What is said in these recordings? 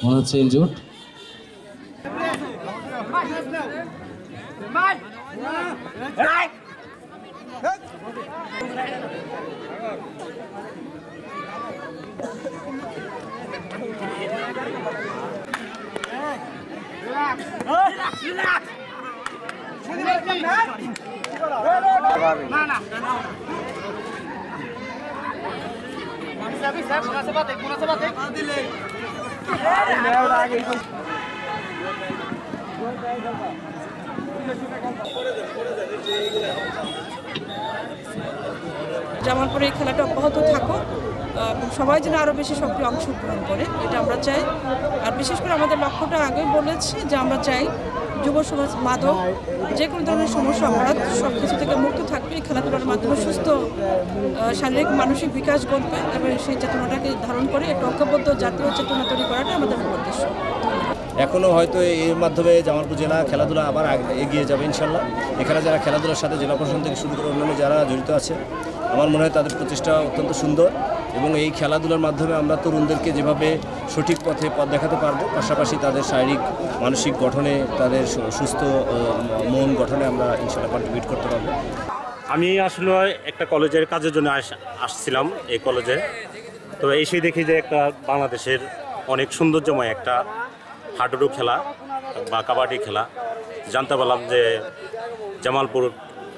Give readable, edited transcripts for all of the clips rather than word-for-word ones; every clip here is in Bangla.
মনে হচ্ছে ইনজুর্ড। জামালপুরে এই খেলাটা অব্যাহত থাকুক, সবাই যেন আরও বেশি সক্রিয় অংশগ্রহণ করে, এটা আমরা চাই। আর বিশেষ করে আমাদের লক্ষ্যটা আগে বলেছি যে আমরা চাই যুব সমাজ মাদক যে কোনো ধরনের সমস্যা অপরাধ সব কিছু থেকে মুক্ত থাকবে। এই খেলাধুলার মাধ্যমে সুস্থ শারীরিক মানসিক বিকাশ ঘটবে এবং সেই চেতনাটাকে ধারণ করে একটা ঐক্যবদ্ধ জাতীয় চেতনা তৈরি করাটা আমাদের উদ্দেশ্য। এখনও হয়তো এর মাধ্যমে জামালপুর জেলা খেলাধুলা আবার এগিয়ে যাবে ইনশাল্লাহ। এখানে যারা খেলাধুলার সাথে জেলা প্রশাসন থেকে শুরু করে অন্যান্য যারা জড়িত আছে, আমার মনে হয় তাদের প্রচেষ্টা অত্যন্ত সুন্দর এবং এই খেলাধুলার মাধ্যমে আমরা তরুণদেরকে যেভাবে সঠিক পথে পথ দেখাতে পারবো, পাশাপাশি তাদের শারীরিক মানসিক গঠনে, তাদের সুস্থ মন গঠনে আমরা ইনশাল্লাহ কন্ট্রিবিউট করতে পারবো। আমি আসলে একটা কলেজের কাজের জন্য আসছিলাম এই কলেজে, তো এসে দেখি যে একটা বাংলাদেশের অনেক সৌন্দর্যময় একটা হাডুডু খেলা বা কাবাডি খেলা। জানতে পারলাম যে জামালপুর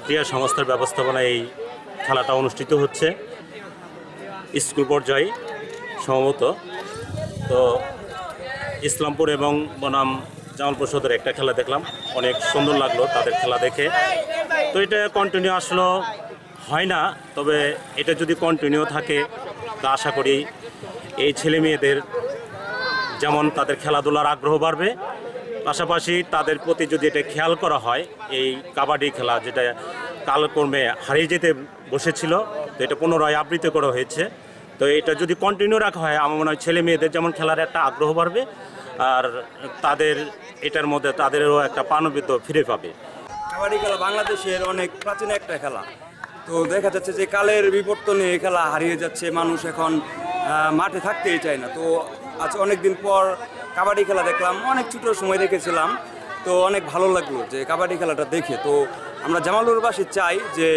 ক্রীড়া সংস্থার ব্যবস্থাপনায় এই খেলাটা অনুষ্ঠিত হচ্ছে স্কুল পর্যায়ে সম্ভবত। তো ইসলামপুর এবং বনাম জামালপুর সদরে একটা খেলা দেখলাম, অনেক সুন্দর লাগলো তাদের খেলা দেখে। তো এটা কন্টিনিউ আসলে হয় না, তবে এটা যদি কন্টিনিউ থাকে তা আশা করি এই ছেলে মেয়েদের যেমন তাদের খেলাধুলার আগ্রহ বাড়বে, পাশাপাশি তাদের প্রতি যদি এটা খেয়াল করা হয়, এই কাবাডি খেলা যেটা কালক্রমে হারিয়ে যেতে বসেছিল, তো এটা পুনরায় আবৃত্তি করা হয়েছে। তো এটা যদি কন্টিনিউ রাখা হয়, আমার মনে হয় ছেলে মেয়েদের যেমন খেলার একটা আগ্রহ বাড়বে, আর তাদের এটার মধ্যে তাদেরও একটা প্রাণবৃত্ত ফিরে পাবে। কাবাডি খেলা বাংলাদেশের অনেক প্রাচীন একটা খেলা। তো দেখা যাচ্ছে যে কালের বিবর্তনে এই খেলা হারিয়ে যাচ্ছে, মানুষ এখন মাঠে থাকতেই চায় না। তো আজ অনেক দিন পর কাবাডি খেলা দেখলাম, অনেক ছোটো সময় দেখেছিলাম, তো অনেক ভালো লাগলো যে কাবাডি খেলাটা দেখে। তো আমরা জামালপুরবাসী চাই যে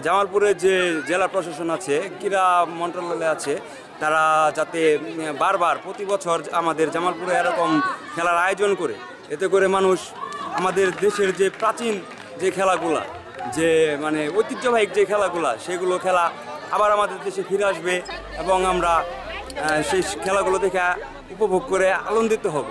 জামালপুরের যে জেলা প্রশাসন আছে, ক্রীড়া মন্ত্রণালয় আছে, তারা যাতে বারবার প্রতি বছর আমাদের জামালপুরে এরকম খেলার আয়োজন করে, এতে করে মানুষ আমাদের দেশের যে প্রাচীন যে খেলাগুলা, যে মানে ঐতিহ্যবাহী যে খেলাগুলা, সেগুলো খেলা আবার আমাদের দেশে ফিরে আসবে এবং আমরা সেই খেলাগুলো দেখে উপভোগ করে আনন্দিত হব।